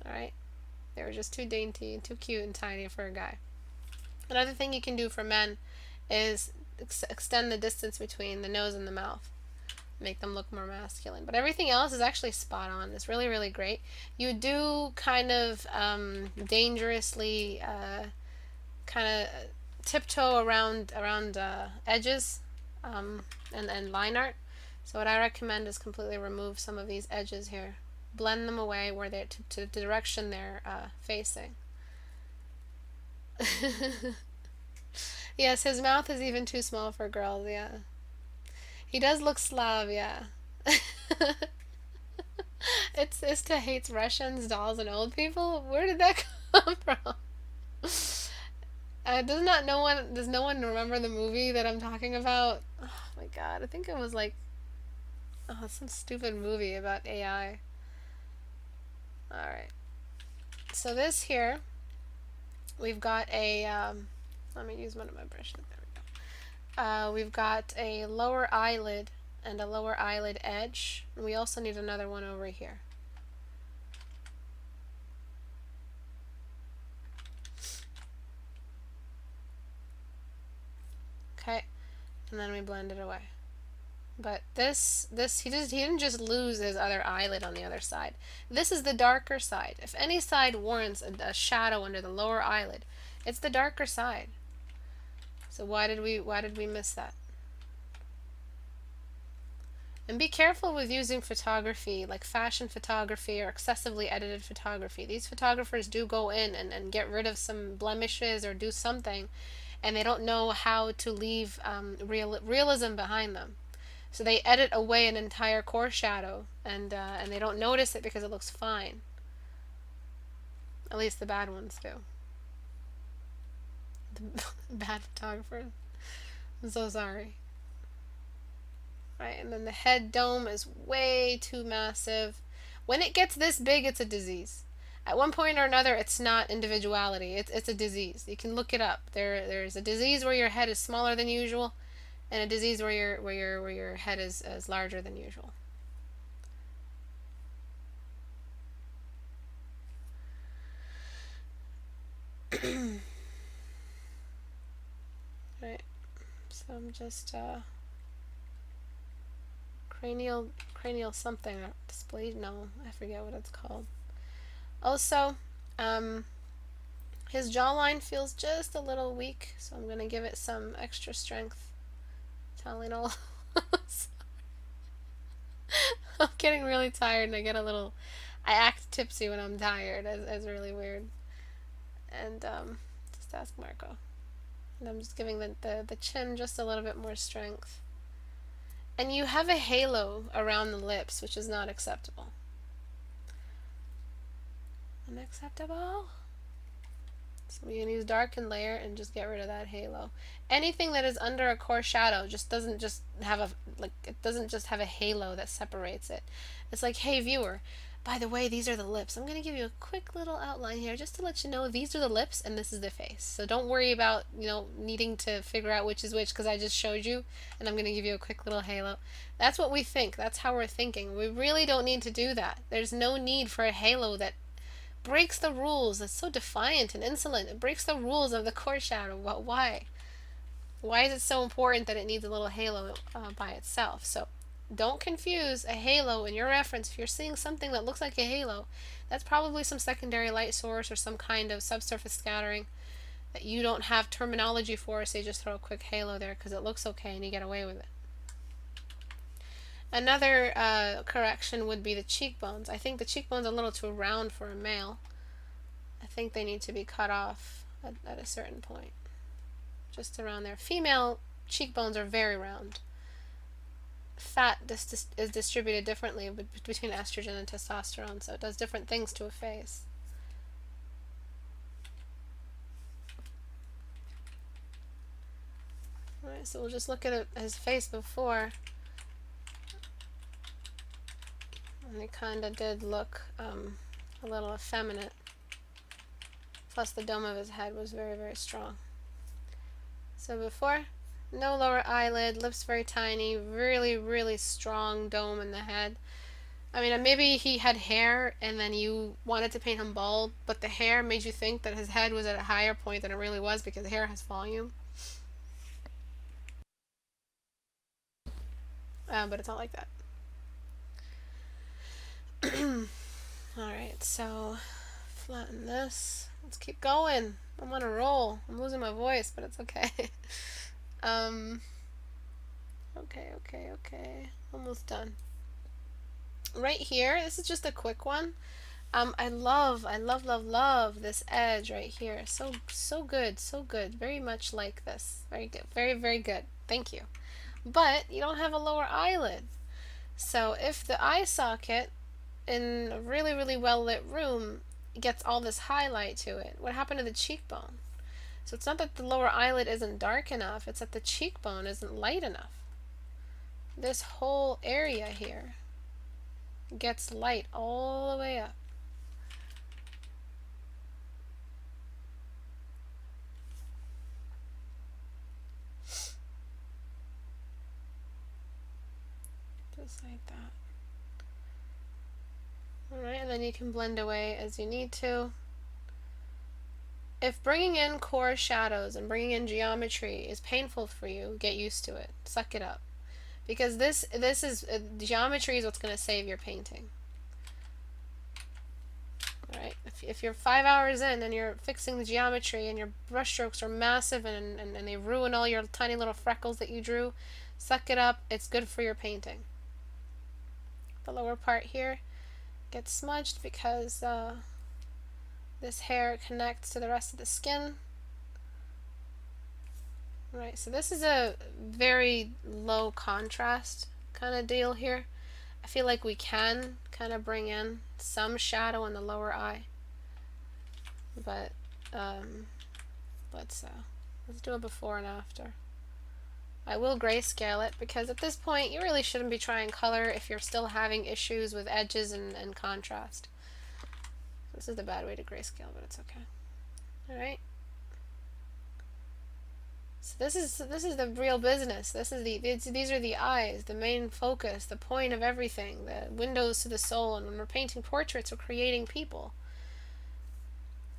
Alright? They were just too dainty and too cute and tiny for a guy. Another thing you can do for men is extend the distance between the nose and the mouth. Make them look more masculine. But everything else is actually spot on. It's really, really great. You do kind of dangerously kind of tiptoe around edges and line art. So what I recommend is completely remove some of these edges here. Blend them away where they're to the direction they're facing. Yes, his mouth is even too small for girls, yeah. He does look Slav, yeah. It's Ista hates Russians, dolls, and old people? Where did that come from? Does no one remember the movie that I'm talking about? Oh my god, I think it was like, oh, some stupid movie about AI. Alright. So this here, we've got a, let me use one of my brushes, there we go. We've got a lower eyelid and a lower eyelid edge. And we also need another one over here. Okay, and then we blend it away. But he didn't just lose his other eyelid on the other side. This is the darker side. If any side warrants a shadow under the lower eyelid, it's the darker side. So why did we miss that? And be careful with using photography, like fashion photography or excessively edited photography. These photographers do go in and get rid of some blemishes or do something, and they don't know how to leave realism behind them. So they edit away an entire core shadow, and they don't notice it because it looks fine. At least the bad ones do. The bad photographers. I'm so sorry. Right, and then the head dome is way too massive. When it gets this big, it's a disease. At one point or another, it's not individuality. It's a disease. You can look it up. There's a disease where your head is smaller than usual, and a disease where your head is larger than usual. Right. So I'm just cranial something display. No, I forget what it's called. Also, um, his jawline feels just a little weak, so I'm gonna give it some extra strength. Tylenol. I'm getting really tired, and I act tipsy when I'm tired, as really weird. And just ask Marco. And I'm just giving the chin just a little bit more strength. And you have a halo around the lips, which is not acceptable. Unacceptable? So we can use darken layer and just get rid of that halo. Anything that is under a core shadow just doesn't just have a it doesn't just have a halo that separates it. It's like, hey viewer, by the way, these are the lips. I'm gonna give you a quick little outline here just to let you know these are the lips and this is the face. So don't worry about, needing to figure out which is which because I just showed you and I'm gonna give you a quick little halo. That's what we think. That's how we're thinking. We really don't need to do that. There's no need for a halo that breaks the rules. It's so defiant and insolent. It breaks the rules of the core shadow. But why? Why is it so important that it needs a little halo by itself? So don't confuse a halo in your reference. If you're seeing something that looks like a halo, that's probably some secondary light source or some kind of subsurface scattering that you don't have terminology for, so you just throw a quick halo there because it looks okay and you get away with it. Another correction would be the cheekbones. I think the cheekbones are a little too round for a male. I think they need to be cut off at a certain point. Just around there. Female cheekbones are very round. Fat is distributed differently between estrogen and testosterone, so it does different things to a face. Alright, so we'll just look at his face before. And it kind of did look a little effeminate. Plus the dome of his head was very, very strong. So before, no lower eyelid, lips very tiny, really, really strong dome in the head. I mean, maybe he had hair and then you wanted to paint him bald, but the hair made you think that his head was at a higher point than it really was because hair has volume. But it's not like that. Alright, so flatten this. Let's keep going. I'm on a roll. I'm losing my voice, but it's okay. Okay. Almost done. Right here, this is just a quick one. I love this edge right here. So good, so good. Very much like this. Very good. Very, very good. Thank you. But you don't have a lower eyelid. So if the eye socket in a really, really well lit room gets all this highlight to it, what happened to the cheekbone? So it's not that the lower eyelid isn't dark enough, it's that the cheekbone isn't light enough. This whole area here gets light all the way up. Just like that. Alright, and then you can blend away as you need to. If bringing in core shadows and bringing in geometry is painful for you, get used to it. Suck it up. Because this is geometry is what's going to save your painting. Alright, if you're 5 hours in and you're fixing the geometry and your brush strokes are massive and they ruin all your tiny little freckles that you drew, suck it up. It's good for your painting. The lower part here gets smudged because this hair connects to the rest of the skin. Right, so this is a very low contrast kind of deal here. I feel like we can kind of bring in some shadow in the lower eye, but let's do a before and after. I will grayscale it because at this point you really shouldn't be trying color if you're still having issues with edges and contrast. This is the bad way to grayscale, but it's okay. Alright. So this is the real business. These are the eyes, the main focus, the point of everything, the windows to the soul. And when we're painting portraits, we're creating people.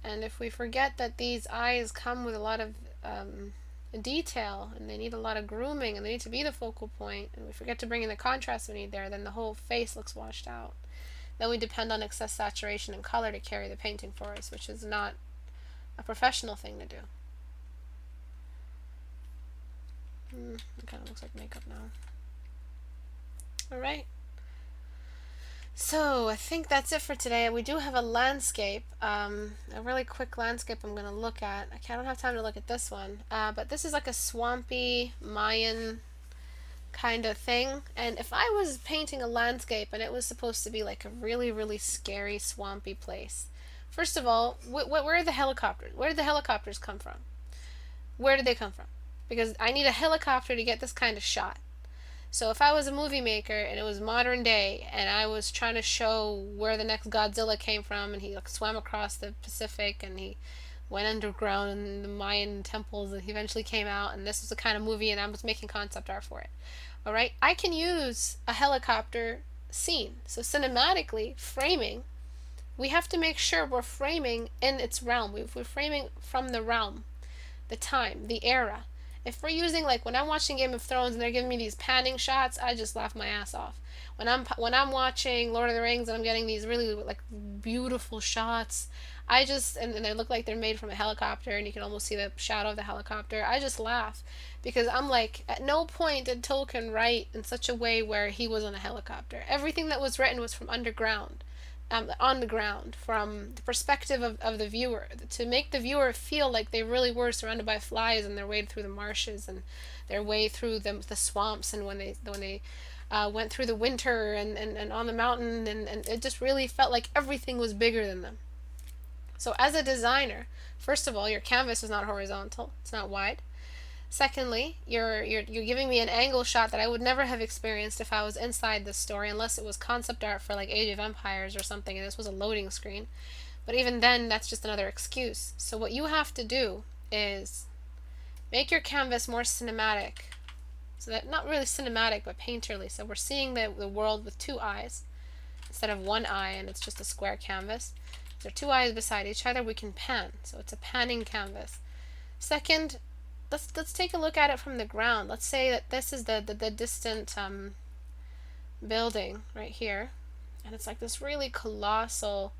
And if we forget that these eyes come with a lot of detail, and they need a lot of grooming, and they need to be the focal point, and we forget to bring in the contrast we need there, then the whole face looks washed out. Then we depend on excess saturation and color to carry the painting for us, which is not a professional thing to do. It kind of looks like makeup now. Alright. So I think that's it for today. We do have a landscape, a really quick landscape I'm going to look at. I don't have time to look at this one, but this is like a swampy Mayan kind of thing. And if I was painting a landscape and it was supposed to be like a really, really scary, swampy place, first of all, where are the helicopters? Where did the helicopters come from? Where did they come from? Because I need a helicopter to get this kind of shot. So if I was a movie maker and it was modern day and I was trying to show where the next Godzilla came from, and he like swam across the Pacific and he went underground in the Mayan temples and he eventually came out, and this was the kind of movie and I was making concept art for it. Alright, I can use a helicopter scene. So cinematically, framing, we have to make sure we're framing in its realm. We're framing from the realm, the time, the era. If we're using, like when I'm watching Game of Thrones and they're giving me these panning shots, I just laugh my ass off. When I'm watching Lord of the Rings and I'm getting these really like beautiful shots, and they look like they're made from a helicopter and you can almost see the shadow of the helicopter, I just laugh because I'm like, at no point did Tolkien write in such a way where he was on a helicopter. Everything that was written was from underground. On the ground, from the perspective of the viewer, to make the viewer feel like they really were surrounded by flies and their way through the marshes and their way through the swamps, and when they went through the winter and on the mountain, and it just really felt like everything was bigger than them. So as a designer, first of all, your canvas is not horizontal, it's not wide. Secondly, you're giving me an angle shot that I would never have experienced if I was inside the story, unless it was concept art for like Age of Empires or something and this was a loading screen. But even then, that's just another excuse. So what you have to do is make your canvas more cinematic. So that, not really cinematic, but painterly. So we're seeing the world with two eyes instead of one eye and it's just a square canvas. If there are two eyes beside each other, we can pan. So it's a panning canvas. Second, let's take a look at it from the ground. Let's say that this is the distant building right here, and it's like this really colossal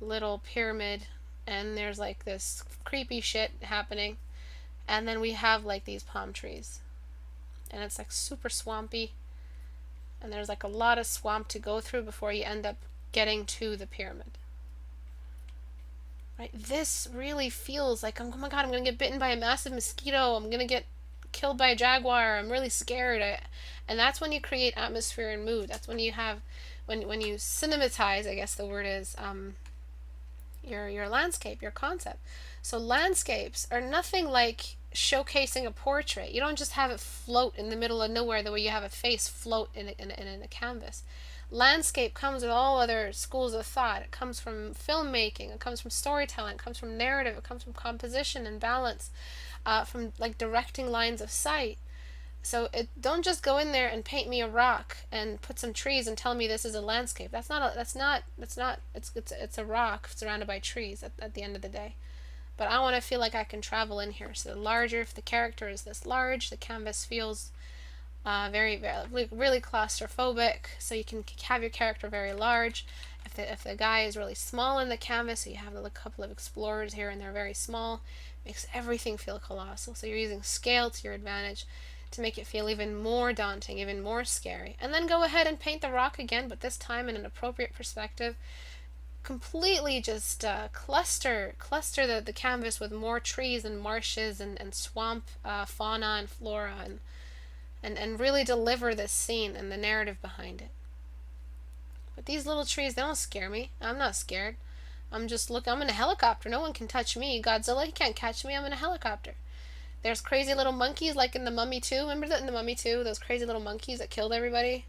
little pyramid, and there's like this creepy shit happening, and then we have like these palm trees, and it's like super swampy, and there's like a lot of swamp to go through before you end up getting to the pyramid. Right? This really feels like, oh my god, I'm going to get bitten by a massive mosquito. I'm going to get killed by a jaguar. I'm really scared. And that's when you create atmosphere and mood. That's when you have, when you cinematize, I guess the word is, your landscape, your concept. So landscapes are nothing like showcasing a portrait. You don't just have it float in the middle of nowhere the way you have a face float in a canvas. Landscape comes with all other schools of thought. It comes from filmmaking, it comes from storytelling, it comes from narrative, it comes from composition and balance, from like directing lines of sight. So don't just go in there and paint me a rock and put some trees and tell me this is a landscape. It's a rock surrounded by trees at the end of the day. But I want to feel like I can travel in here. So if the character is this large, the canvas feels very, really claustrophobic, so you can have your character very large. If the guy is really small in the canvas, so you have a couple of explorers here and they're very small, makes everything feel colossal. So you're using scale to your advantage to make it feel even more daunting, even more scary. And then go ahead and paint the rock again, but this time in an appropriate perspective. Completely just cluster the canvas with more trees and marshes and swamp fauna and flora, and really deliver this scene and the narrative behind it. But these little trees, they don't scare me. I'm not scared. I'm in a helicopter. No one can touch me. Godzilla, he can't catch me. I'm in a helicopter. There's crazy little monkeys like in The Mummy 2. Remember that in The Mummy 2? Those crazy little monkeys that killed everybody?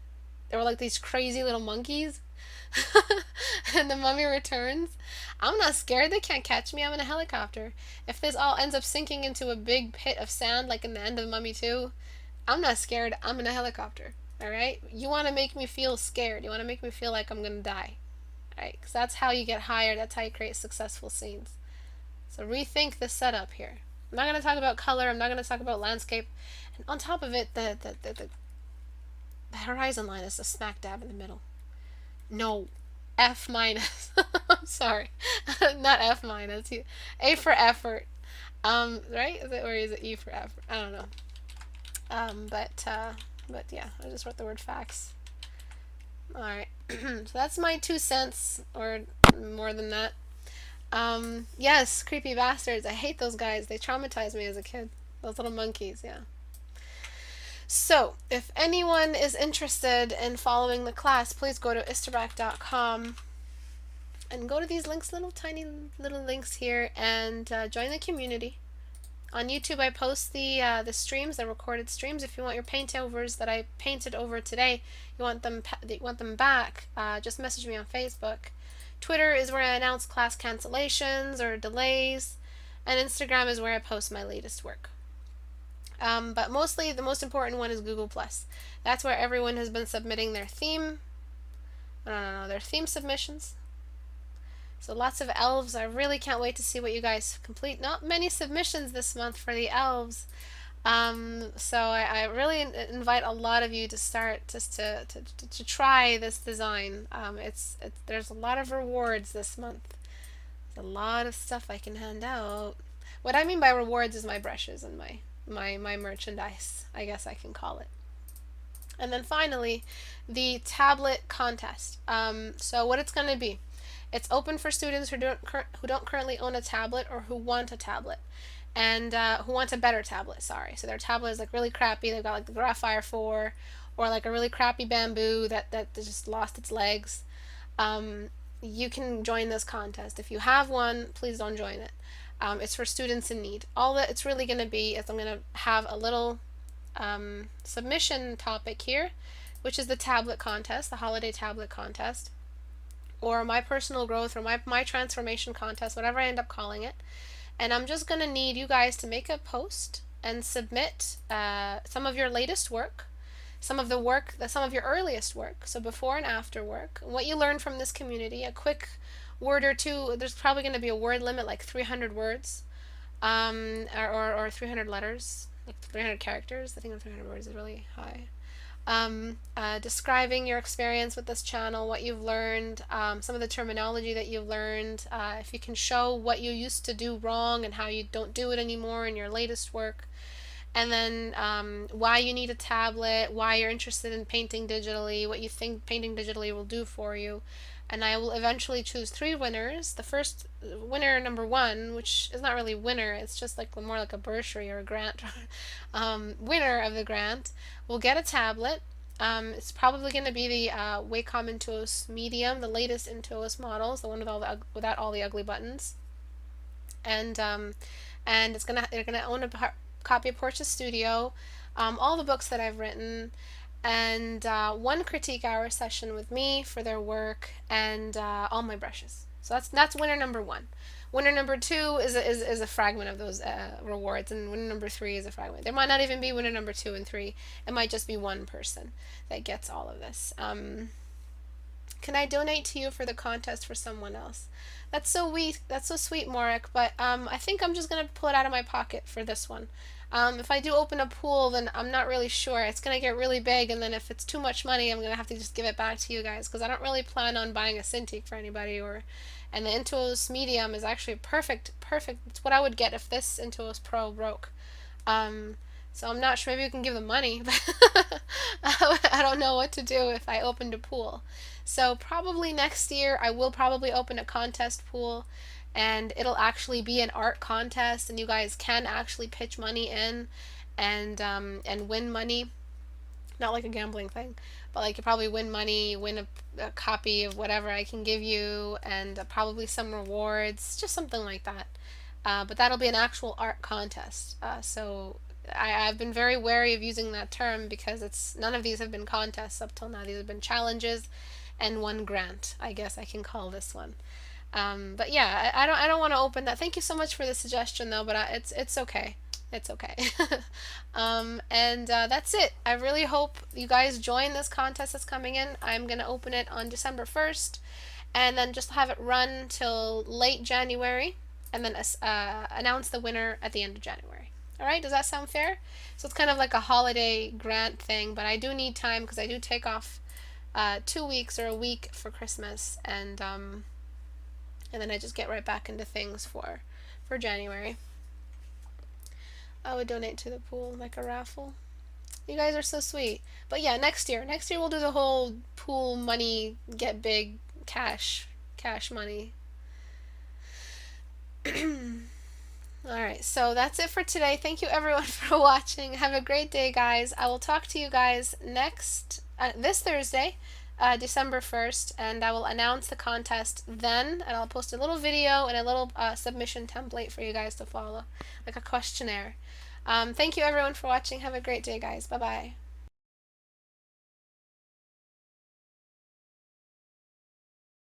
They were like these crazy little monkeys. And The Mummy Returns. I'm not scared. They can't catch me. I'm in a helicopter. If this all ends up sinking into a big pit of sand like in the end of The Mummy 2, I'm not scared. I'm in a helicopter. Alright? You want to make me feel scared. You want to make me feel like I'm going to die. Alright? Because that's how you get hired. That's how you create successful scenes. So rethink the setup here. I'm not going to talk about color. I'm not going to talk about landscape. And on top of it, the horizon line is a smack dab in the middle. No, F minus. I'm sorry, not F minus. A for effort. Right? Is it, or is it E for effort? I don't know. But yeah, I just wrote the word facts. All right. So that's my 2 cents, or more than that. Yes, creepy bastards. I hate those guys. They traumatized me as a kid. Those little monkeys. Yeah. So, if anyone is interested in following the class, please go to istebrak.com and go to these links, little tiny little links here, and join the community. On YouTube, I post the streams, the recorded streams. If you want your paint overs that I painted over today, you want them back, just message me on Facebook. Twitter is where I announce class cancellations or delays, and Instagram is where I post my latest work. But mostly, the most important one is Google+. That's where everyone has been submitting their theme. Their theme submissions. So lots of elves. I really can't wait to see what you guys complete. Not many submissions this month for the elves. So I really invite a lot of you to start just to try this design. There's a lot of rewards this month. There's a lot of stuff I can hand out. What I mean by rewards is my brushes and my merchandise, I guess I can call it. And then finally, the tablet contest. So what it's going to be, it's open for students who don't currently own a tablet or who want a tablet, and who want a better tablet. Sorry, so their tablet is like really crappy. They've got like the Graphire 4, or like a really crappy Bamboo that just lost its legs. You can join this contest. If you have one, please don't join it. It's for students in need. All that it's really going to be is I'm going to have a little submission topic here, which is the tablet contest, the holiday tablet contest, or my personal growth, or my transformation contest, whatever I end up calling it. And I'm just going to need you guys to make a post and submit some of your latest work, some of your earliest work, so before and after work, what you learned from this community, a quick word or two. There's probably going to be a word limit, like 300 words, or 300 letters, like 300 characters. I think 300 words is really high. Describing your experience with this channel, what you've learned, some of the terminology that you've learned, if you can show what you used to do wrong and how you don't do it anymore in your latest work, and then why you need a tablet, why you're interested in painting digitally, what you think painting digitally will do for you. And I will eventually choose 3 winners. The first winner, number 1, which is not really winner, it's just like more like a bursary or a grant. Winner of the grant will get a tablet. It's probably going to be the Wacom Intuos Medium, the latest Intuos models, the one without all the ugly buttons. And they're gonna own a copy of Portia Studio, all the books that I've written, and 1 critique hour session with me for their work, and all my brushes. So that's winner number 1. Winner number 2 is a fragment of those rewards, and winner number 3 is a fragment. There might not even be winner number 2 and 3. It might just be 1 person that gets all of this. Can I donate to you for the contest for someone else? That's so sweet. That's so sweet, Morik. But I think I'm just gonna pull it out of my pocket for this one. If I do open a pool, then I'm not really sure. It's going to get really big, and then if it's too much money, I'm going to have to just give it back to you guys, because I don't really plan on buying a Cintiq for anybody. And the Intuos Medium is actually perfect. It's what I would get if this Intuos Pro broke. So I'm not sure. Maybe you can give them money, but I don't know what to do if I opened a pool. So probably next year, I will probably open a contest pool, and it'll actually be an art contest, and you guys can actually pitch money in and win money. Not like a gambling thing, but like you probably win money, win a copy of whatever I can give you, and probably some rewards, just something like that. But that'll be an actual art contest. So I've been very wary of using that term, because none of these have been contests up till now. These have been challenges and 1 grant, I guess I can call this one. But yeah, I don't want to open that. Thank you so much for the suggestion, though, but it's okay. It's okay. And that's it. I really hope you guys join this contest that's coming in. I'm going to open it on December 1st, and then just have it run till late January. and then announce the winner at the end of January. All right, does that sound fair? So it's kind of like a holiday grant thing, but I do need time because I do take off 2 weeks or a week for Christmas, and then I just get right back into things for January. I would donate to the pool like a raffle. You guys are so sweet. But yeah, next year we'll do the whole pool money get big cash money. All right, so that's it for today. Thank you everyone for watching. Have a great day, guys. I will talk to you guys this Thursday, December 1st, and I will announce the contest then, and I'll post a little video and a little submission template for you guys to follow, like a questionnaire. Thank you everyone for watching. Have a great day, guys. Bye-bye.